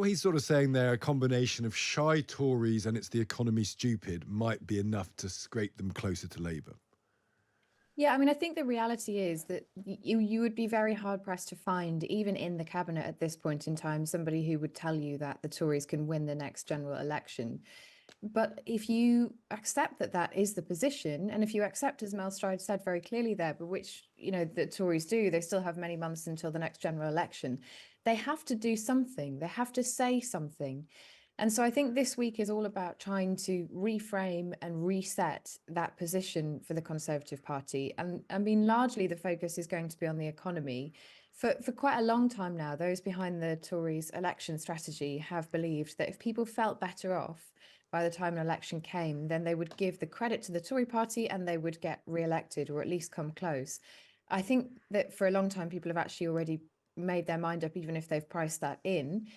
what he's sort of saying there, a combination of shy Tories and it's the economy stupid might be enough to scrape them closer to Labour? Yeah, I mean, I think the reality is that you would be very hard pressed to find, even in the cabinet at this point in time, somebody who would tell you that the Tories can win the next general election. But if you accept that that is the position, and if you accept, as Mel Stride said very clearly there, but which, the Tories do, they still have many months until the next general election, they have to do something. They have to say something. And so I think this week is all about trying to reframe and reset that position for the Conservative Party. And I mean, largely the focus is going to be on the economy. For quite a long time now, those behind the Tories' election strategy have believed that if people felt better off by the time an election came, then they would give the credit to the Tory party and they would get re-elected or at least come close. I think that for a long time, people have actually already made their mind up, even if they've priced that in.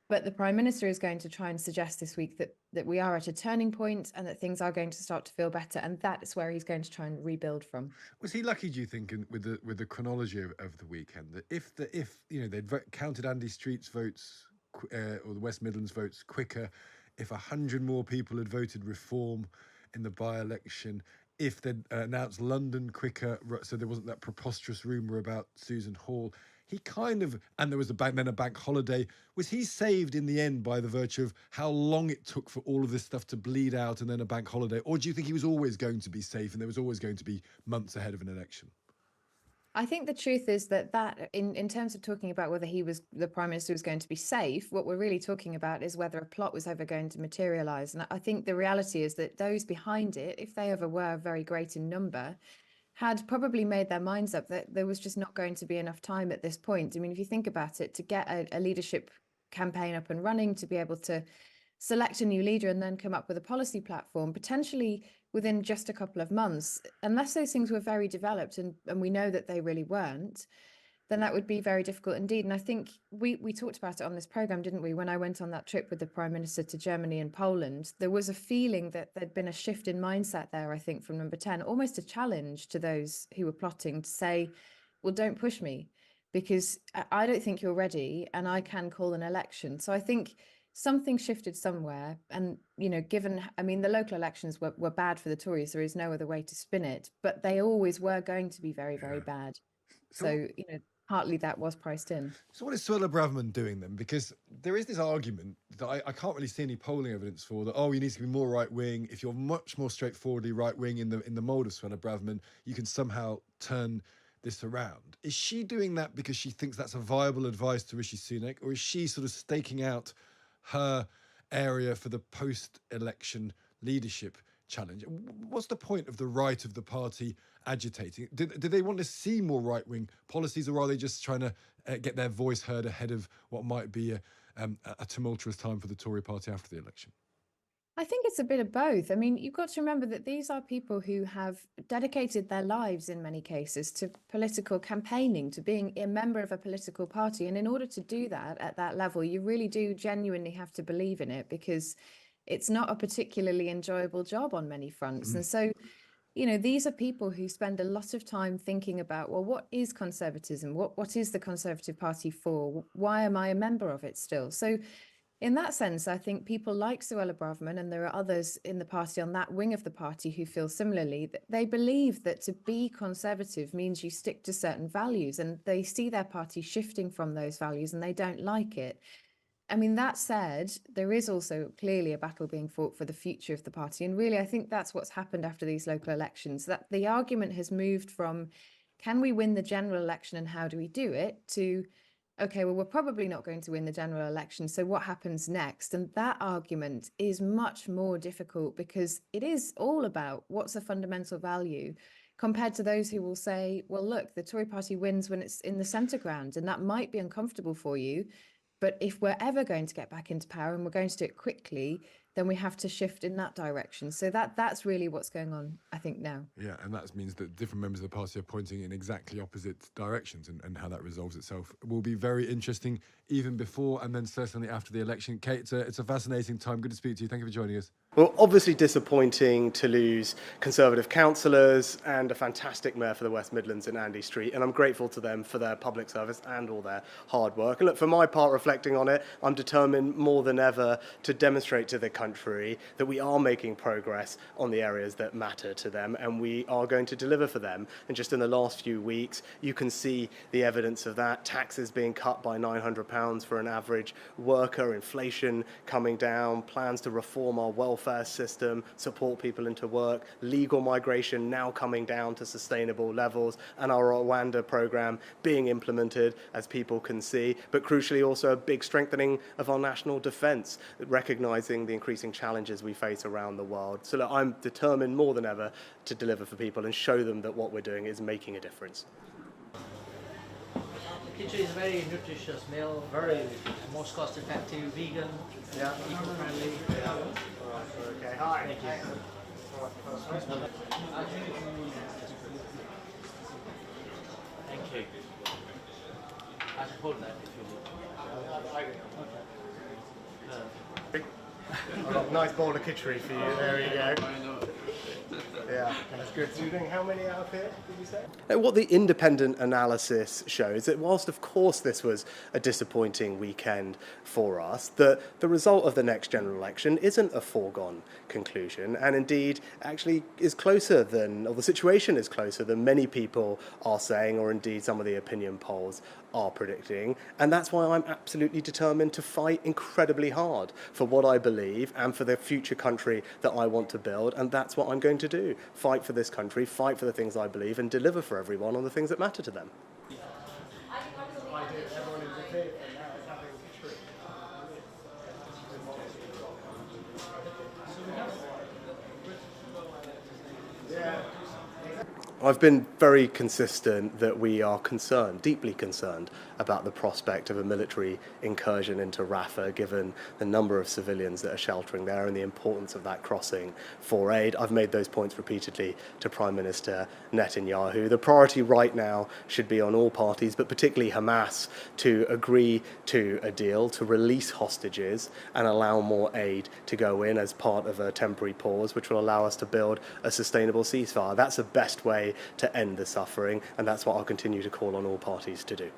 But the Prime Minister is going to try and suggest this week that we are at a turning point and that things are going to start to feel better. And that's where he's going to try and rebuild from. Was he lucky, do you think, with the chronology of the weekend, that if they'd counted Andy Street's votes or the West Midlands votes quicker, if 100 more people had voted Reform in the by-election, if they'd announced London quicker, so there wasn't that preposterous rumour about Susan Hall, he kind of, and there was a bank holiday, was he saved in the end by the virtue of how long it took for all of this stuff to bleed out and then a bank holiday? Or do you think he was always going to be safe and there was always going to be months ahead of an election? I think the truth is that in terms of talking about whether the Prime Minister was going to be safe, what we're really talking about is whether a plot was ever going to materialise. And I think the reality is that those behind it, if they ever were very great in number, had probably made their minds up that there was just not going to be enough time at this point. I mean, if you think about it, to get a leadership campaign up and running, to be able to select a new leader and then come up with a policy platform, potentially within just a couple of months, unless those things were very developed, and we know that they really weren't, then that would be very difficult indeed. And I think we talked about it on this program, didn't we? When I went on that trip with the Prime Minister to Germany and Poland, there was a feeling that there'd been a shift in mindset there, I think, from Number 10, almost a challenge to those who were plotting to say, well, don't push me because I don't think you're ready and I can call an election. So I think something shifted somewhere. And, given, I mean, the local elections were bad for the Tories. There is no other way to spin it, but they always were going to be very, very bad. So, So, partly that was priced in. so what is Suella Braverman doing then? Because there is this argument that I can't really see any polling evidence for that, you need to be more right-wing. If you're much more straightforwardly right-wing in the mould of Suella Braverman, you can somehow turn this around. Is she doing that because she thinks that's a viable advice to Rishi Sunak, or is she sort of staking out her area for the post-election leadership challenge? What's the point of the right of the party agitating? Do they want to see more right-wing policies, or are they just trying to get their voice heard ahead of what might be a tumultuous time for the Tory party after the election? I think it's a bit of both. I mean, you've got to remember that these are people who have dedicated their lives in many cases to political campaigning, to being a member of a political party. And in order to do that at that level, you really do genuinely have to believe in it, because it's not a particularly enjoyable job on many fronts. And so, these are people who spend a lot of time thinking about, well, what is conservatism? What is the Conservative Party for? Why am I a member of it still? So in that sense, I think people like Suella Braverman, and there are others in the party on that wing of the party who feel similarly, that they believe that to be conservative means you stick to certain values, and they see their party shifting from those values and they don't like it. I mean, that said, there is also clearly a battle being fought for the future of the party. And really, I think that's what's happened after these local elections, that the argument has moved from, can we win the general election and how do we do it, to, okay, well, we're probably not going to win the general election, so what happens next? And that argument is much more difficult, because it is all about what's a fundamental value, compared to those who will say, well, look, the Tory party wins when it's in the centre ground, and that might be uncomfortable for you. But if we're ever going to get back into power, and we're going to do it quickly, then we have to shift in that direction. So that's really what's going on, I think, now. Yeah, and that means that different members of the party are pointing in exactly opposite directions, and how that resolves itself will be very interesting, even before and then certainly after the election. Kate, it's a fascinating time. Good to speak to you. Thank you for joining us. Well, obviously disappointing to lose Conservative councillors and a fantastic mayor for the West Midlands in Andy Street, and I'm grateful to them for their public service and all their hard work. And look, for my part, reflecting on it, I'm determined more than ever to demonstrate to the country that we are making progress on the areas that matter to them, and we are going to deliver for them. And just in the last few weeks, you can see the evidence of that. Taxes being cut by £900 for an average worker, inflation coming down, plans to reform our welfare system, support people into work, legal migration now coming down to sustainable levels, and our Rwanda program being implemented, as people can see, but crucially also a big strengthening of our national defence, recognising the increasing challenges we face around the world. So look, I'm determined more than ever to deliver for people and show them that what we're doing is making a difference. Khichdi is a very nutritious meal, very most cost effective, vegan, eco-friendly. Okay, hi. Thank you. Thank you. I should hold that if you would. I've got a nice bowl of kitchery for you. There you go. Yeah, that's good. So you're doing how many out of here, did you say? What the independent analysis shows, that whilst of course this was a disappointing weekend for us, the result of the next general election isn't a foregone conclusion, and indeed actually is closer than, or the situation is closer than many people are saying, or indeed some of the opinion polls are predicting. And that's why I'm absolutely determined to fight incredibly hard for what I believe and for the future country that I want to build, and that's what I'm going to do. Fight for this country, fight for the things I believe, and deliver for everyone on the things that matter to them. I've been very consistent that we are concerned, deeply concerned, about the prospect of a military incursion into Rafah, given the number of civilians that are sheltering there and the importance of that crossing for aid. I've made those points repeatedly to Prime Minister Netanyahu. The priority right now should be on all parties, but particularly Hamas, to agree to a deal, to release hostages and allow more aid to go in as part of a temporary pause, which will allow us to build a sustainable ceasefire. That's the best way to end the suffering, and that's what I'll continue to call on all parties to do.